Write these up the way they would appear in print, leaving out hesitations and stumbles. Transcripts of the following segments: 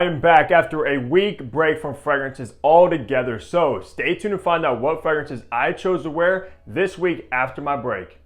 I'm back after a week break from fragrances altogether, so stay tuned to find out what fragrances I chose to wear this week after my break.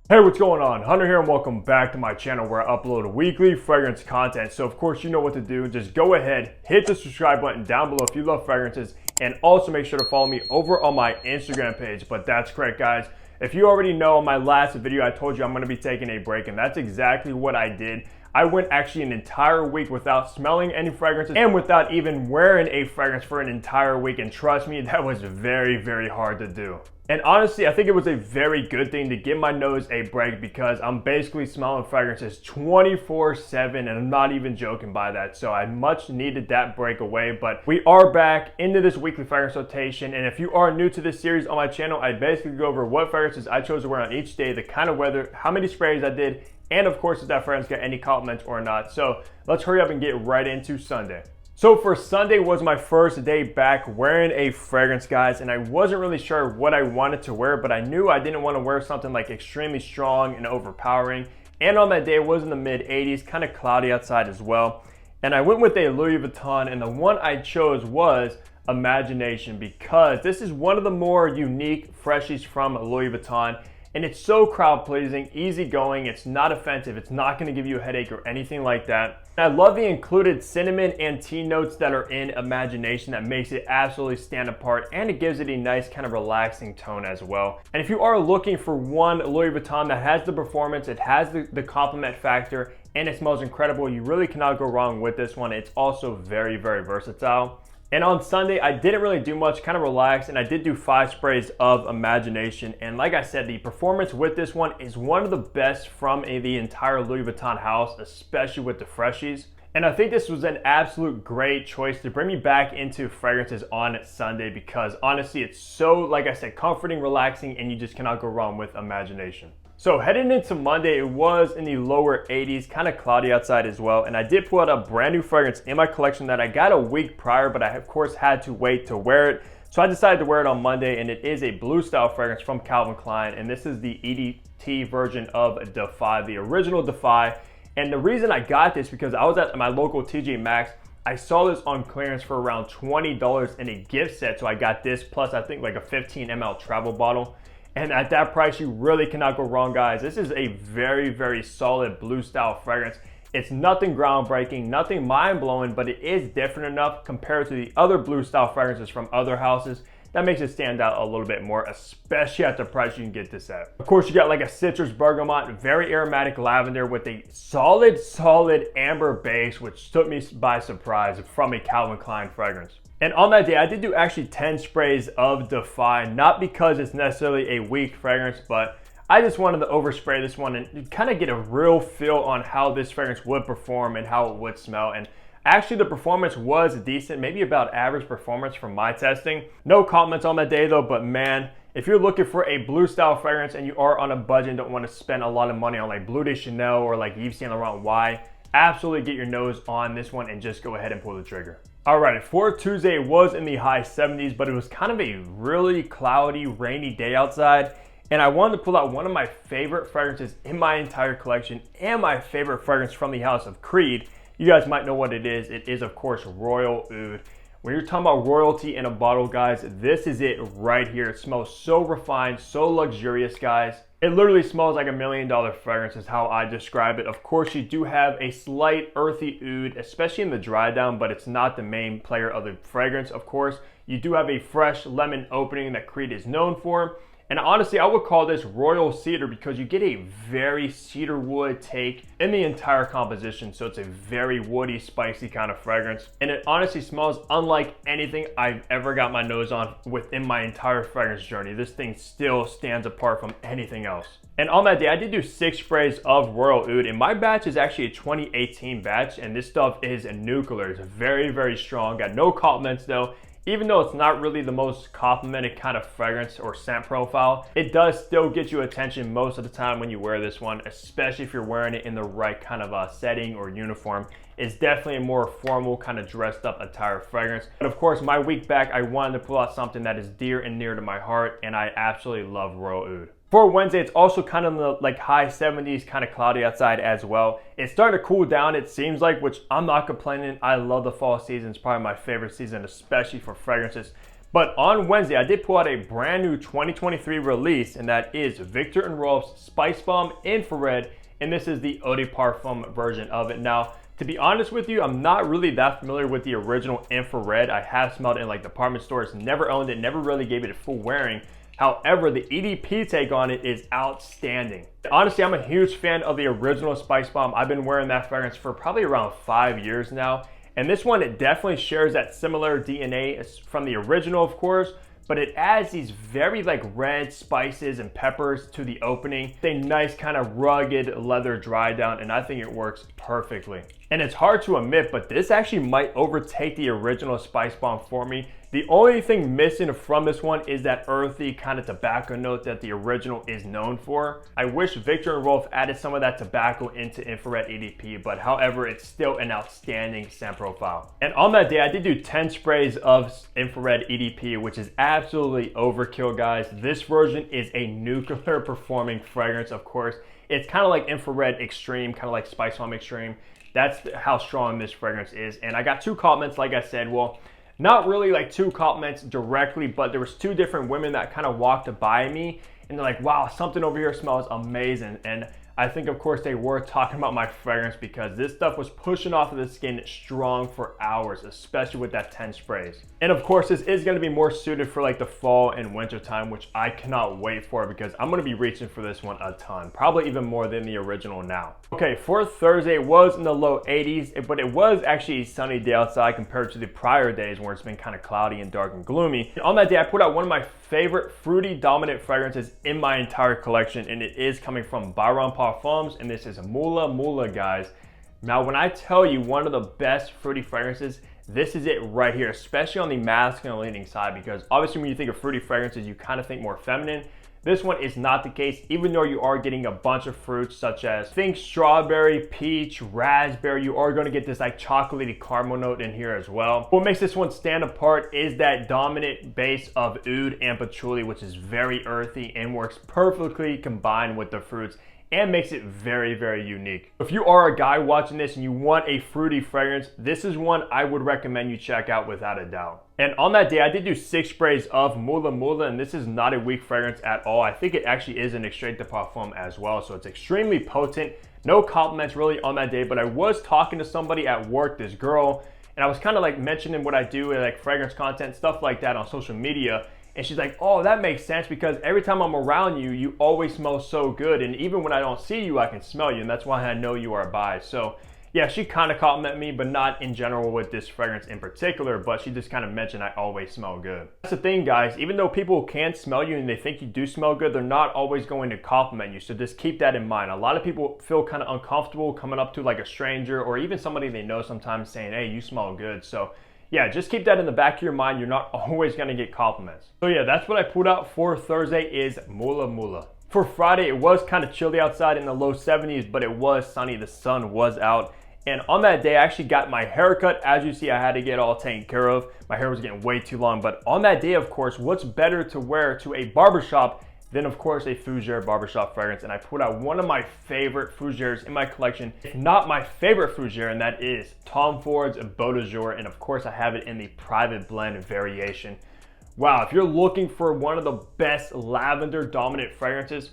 Hey, what's going on? Hunter here and welcome back to my channel where I upload weekly fragrance content. So of course you know what to do. Just go ahead, hit the subscribe button down below if you love fragrances, and also make sure to follow me over on my Instagram page. But that's correct, guys. If you already know, in my last video I told you I'm going to be taking a break, and that's exactly what I did. I went actually an entire week without smelling any fragrances and without even wearing a fragrance for an entire week, and trust me, that was very, very hard to do. And honestly, I think it was a very good thing to give my nose a break because I'm basically smelling fragrances 24/7, and I'm not even joking by that. So I much needed that break away, but we are back into this weekly fragrance rotation. And if you are new to this series on my channel, I basically go over what fragrances I chose to wear on each day, the kind of weather, how many sprays I did, and of course if that fragrance got any compliments or not. So let's hurry up and get right into Sunday. So for Sunday was my first day back wearing a fragrance, guys, and I wasn't really sure what I wanted to wear, but I knew I didn't want to wear something like extremely strong and overpowering. And on that day, it was in the mid 80s, kind of cloudy outside as well. And I went with a Louis Vuitton, and the one I chose was Imagination because this is one of the more unique freshies from Louis Vuitton. And it's so crowd pleasing, easygoing, it's not offensive, it's not gonna give you a headache or anything like that. And I love the included cinnamon and tea notes that are in Imagination that makes it absolutely stand apart, and it gives it a nice kind of relaxing tone as well. And if you are looking for one Louis Vuitton that has the performance, it has the compliment factor, and it smells incredible, you really cannot go wrong with this one. It's also very, very versatile. And on Sunday, I didn't really do much, kind of relaxed, and I did do 5 sprays of Imagination. And like I said, the performance with this one is one of the best from the entire Louis Vuitton house, especially with the freshies. And I think this was an absolute great choice to bring me back into fragrances on Sunday because honestly, it's so, like I said, comforting, relaxing, and you just cannot go wrong with Imagination. So heading into Monday, it was in the lower 80s, kind of cloudy outside as well. And I did pull out a brand new fragrance in my collection that I got a week prior, but I of course had to wait to wear it. So I decided to wear it on Monday, and it is a blue style fragrance from Calvin Klein. And this is the EDT version of Defy, the original Defy. And the reason I got this because I was at my local TJ Maxx. I saw this on clearance for around $20 in a gift set. So I got this plus I think like a 15 ml travel bottle. And at that price, you really cannot go wrong, guys. This is a very, very solid blue style fragrance. It's nothing groundbreaking, nothing mind-blowing, but it is different enough compared to the other blue style fragrances from other houses that makes it stand out a little bit more, especially at the price you can get this at. Of course, you got like a citrus bergamot, very aromatic lavender with a solid amber base, which took me by surprise from a Calvin Klein fragrance. And on that day, I did do actually 10 sprays of Defy, not because it's necessarily a weak fragrance, but I just wanted to overspray this one and kind of get a real feel on how this fragrance would perform and how it would smell. And actually the performance was decent, maybe about average performance from my testing. No compliments on that day though, but man, if you're looking for a blue style fragrance and you are on a budget and don't want to spend a lot of money on like Bleu de Chanel or like Yves Saint Laurent Y, absolutely get your nose on this one and just go ahead and pull the trigger. All right, for Tuesday, it was in the high 70s, but it was kind of a really cloudy, rainy day outside. And I wanted to pull out one of my favorite fragrances in my entire collection and my favorite fragrance from the house of Creed. You guys might know what it is. It is, of course, Royal Oud. When you're talking about royalty in a bottle, guys, this is it right here. It smells so refined, so luxurious, guys. It literally smells like $1 million fragrance is how I describe it. Of course, you do have a slight earthy oud, especially in the dry down, but it's not the main player of the fragrance, of course. You do have a fresh lemon opening that Creed is known for. And honestly, I would call this Royal Cedar because you get a very cedar wood take in the entire composition. So it's a very woody, spicy kind of fragrance. And it honestly smells unlike anything I've ever got my nose on within my entire fragrance journey. This thing still stands apart from anything else. And on that day, I did do 6 sprays of Royal Oud, and my batch is actually a 2018 batch, and this stuff is nuclear. It's very, very strong. Got no compliments though. even though it's not really the most complimented kind of fragrance or scent profile, it does still get you attention most of the time when you wear this one, especially if you're wearing it in the right kind of setting or uniform. It's definitely a more formal kind of dressed up attire fragrance. But of course, my week back, I wanted to pull out something that is dear and near to my heart, and I absolutely love Royal Oud. For Wednesday, it's also kind of in the like high 70s, kind of cloudy outside as well. It's starting to cool down, it seems like, which I'm not complaining. I love the fall season. It's probably my favorite season, especially for fragrances. But on Wednesday, I did pull out a brand new 2023 release, and that is Viktor & Rolf's Spice Bomb Infrared, and this is the Eau de Parfum version of it. Now, to be honest with you, I'm not really that familiar with the original infrared. I have smelled it in like department stores, never owned it, never really gave it a full wearing. However, the EDP take on it is outstanding. Honestly, I'm a huge fan of the original Spice Bomb. I've been wearing that fragrance for probably around 5 years now. And this one, it definitely shares that similar DNA from the original, of course, but it adds these very like red spices and peppers to the opening. It's a nice kind of rugged leather dry down, and I think it works perfectly. And it's hard to admit, but this actually might overtake the original Spice Bomb for me. The only thing missing from this one is that earthy kind of tobacco note that the original is known for. I wish Viktor & Rolf added some of that tobacco into infrared EDP, but however, it's still an outstanding scent profile. And on that day, I did do 10 sprays of infrared EDP, which is absolutely overkill, guys. This version is a nuclear performing fragrance, of course. It's kind of like infrared extreme, kind of like Spice Bomb extreme. That's how strong this fragrance is. And I got 2 compliments, like I said. Well, not really like 2 compliments directly, but there was 2 different women that kind of walked by me and they're like, wow, something over here smells amazing. And I think, of course, they were talking about my fragrance because this stuff was pushing off of the skin strong for hours, especially with that 10 sprays. And of course, this is gonna be more suited for like the fall and winter time, which I cannot wait for because I'm gonna be reaching for this one a ton, probably even more than the original now. Okay, for Thursday, it was in the low 80s, but it was actually a sunny day outside compared to the prior days where it's been kind of cloudy and dark and gloomy. And on that day, I put out one of my favorite fruity dominant fragrances in my entire collection, and it is coming from Parfums, and this is Mula Mula, guys. Now, when I tell you one of the best fruity fragrances, this is it right here, especially on the masculine leaning side, because obviously when you think of fruity fragrances, you kind of think more feminine. This one is not the case, even though you are getting a bunch of fruits such as, think strawberry, peach, raspberry. You are going to get this like chocolatey caramel note in here as well. What makes this one stand apart is that dominant base of oud and patchouli, which is very earthy and works perfectly combined with the fruits and makes it very, very unique. If you are a guy watching this and you want a fruity fragrance, this is one I would recommend you check out without a doubt. And on that day, I did do 6 sprays of Mula Mula, and this is not a weak fragrance at all. I think it actually is an extrait de parfum as well, so it's extremely potent. No compliments really on that day, but I was talking to somebody at work, this girl, and I was kind of like mentioning what I do, like fragrance content, stuff like that on social media. And she's like, oh, that makes sense because every time I'm around you, you always smell so good. And even when I don't see you, I can smell you. And that's why I know you are bi. So yeah, she kind of complimented me, but not in general with this fragrance in particular, but she just kind of mentioned I always smell good. That's the thing, guys. Even though people can smell you and they think you do smell good, they're not always going to compliment you. So just keep that in mind. A lot of people feel kind of uncomfortable coming up to like a stranger or even somebody they know sometimes saying, hey, you smell good. So yeah, just keep that in the back of your mind. You're not always gonna get compliments. So yeah, that's what I put out for Thursday is Mula Mula. For Friday, it was kind of chilly outside in the low 70s, but it was sunny. The sun was out. And on that day, I actually got my haircut. As you see, I had to get all taken care of. My hair was getting way too long. But on that day, of course, what's better to wear to a barbershop than, of course, a fougere barbershop fragrance? And I put out one of my favorite fougères in my collection, if not my favorite fougere, and that is Tom Ford's Beau de Jour. And of course, I have it in the private blend variation. Wow, if you're looking for one of the best lavender dominant fragrances,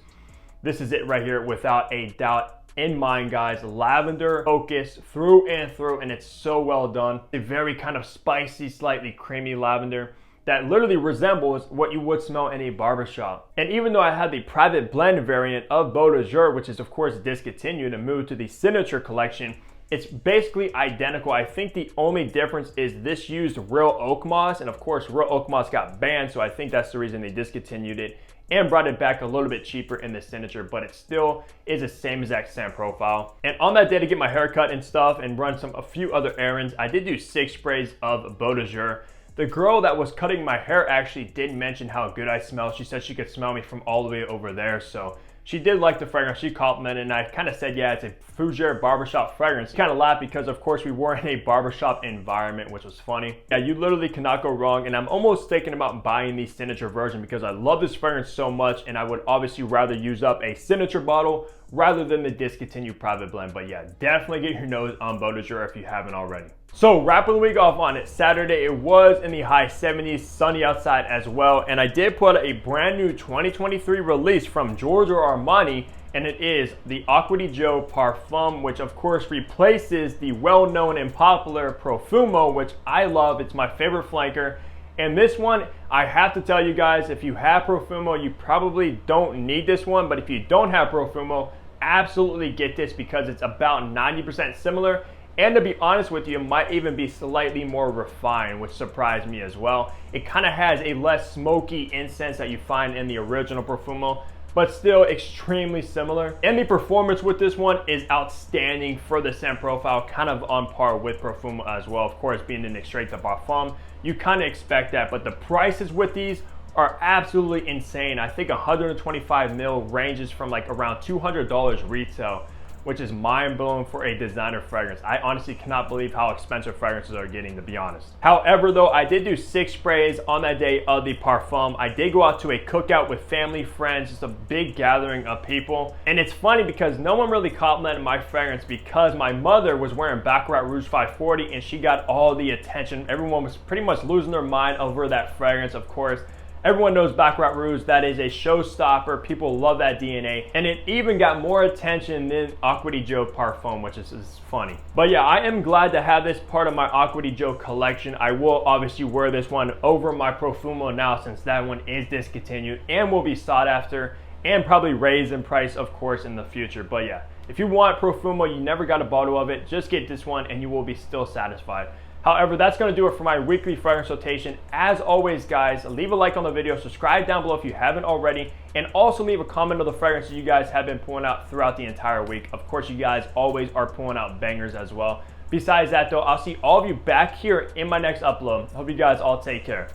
this is it right here without a doubt. In mind, guys, lavender focus through and through, and it's so well done. A very kind of spicy, slightly creamy lavender that literally resembles what you would smell in a barbershop. And even though I had the private blend variant of Beau de Jour, which is of course discontinued and moved to the signature collection, it's basically identical. I think the only difference is this used real oak moss, and of course real oak moss got banned, so I think that's the reason they discontinued it and brought it back a little bit cheaper in the signature, but it still is the same exact scent profile. And on that day to get my hair cut and stuff and run a few other errands, I did do 6 sprays of Beau de Jour. The girl that was cutting my hair actually did mention how good I smell. She said she could smell me from all the way over there, so she did like the fragrance. She complimented, and I kind of said, yeah, it's a fougere barbershop fragrance. Kind of laughed because, of course, we were in a barbershop environment, which was funny. Yeah, you literally cannot go wrong, and I'm almost thinking about buying the signature version because I love this fragrance so much, and I would obviously rather use up a signature bottle rather than the discontinued private blend. But yeah, definitely get your nose on Baudelaire if you haven't already. So wrapping the week off on it, Saturday, it was in the high 70s, sunny outside as well, and I did put a brand new 2023 release from Giorgio Armani, and it is the Acqua di Gio Parfum, which of course replaces the well-known and popular Profumo, which I love. It's my favorite flanker. And this one, I have to tell you guys, if you have Profumo, you probably don't need this one, but if you don't have Profumo, absolutely get this because it's about 90% similar. And to be honest with you, it might even be slightly more refined, which surprised me as well. It kind of has a less smoky incense that you find in the original Profumo, but still extremely similar. And the performance with this one is outstanding for the scent profile, kind of on par with Profumo as well. Of course, being an extrait de parfum, you kind of expect that, but the prices with these are absolutely insane. I think 125 mil ranges from like around $200 retail, which is mind-blowing for a designer fragrance. I honestly cannot believe how expensive fragrances are getting, to be honest. However, though, I did do 6 sprays on that day of the parfum. I did go out to a cookout with family, friends, just a big gathering of people. And it's funny because no one really complimented my fragrance because my mother was wearing Baccarat Rouge 540 and she got all the attention. Everyone was pretty much losing their mind over that fragrance, of course. Everyone knows Baccarat Rouge, that is a showstopper. People love that DNA. And it even got more attention than Acqua di Gio Parfum, which is funny. But yeah, I am glad to have this part of my Acqua di Gio collection. I will obviously wear this one over my Profumo now since that one is discontinued and will be sought after and probably raise in price, of course, in the future. But yeah, if you want Profumo, you never got a bottle of it, just get this one and you will be still satisfied. However, that's going to do it for my weekly fragrance rotation. As always, guys, leave a like on the video, subscribe down below if you haven't already, and also leave a comment on the fragrances you guys have been pulling out throughout the entire week. Of course, you guys always are pulling out bangers as well. Besides that, though, I'll see all of you back here in my next upload. Hope you guys all take care.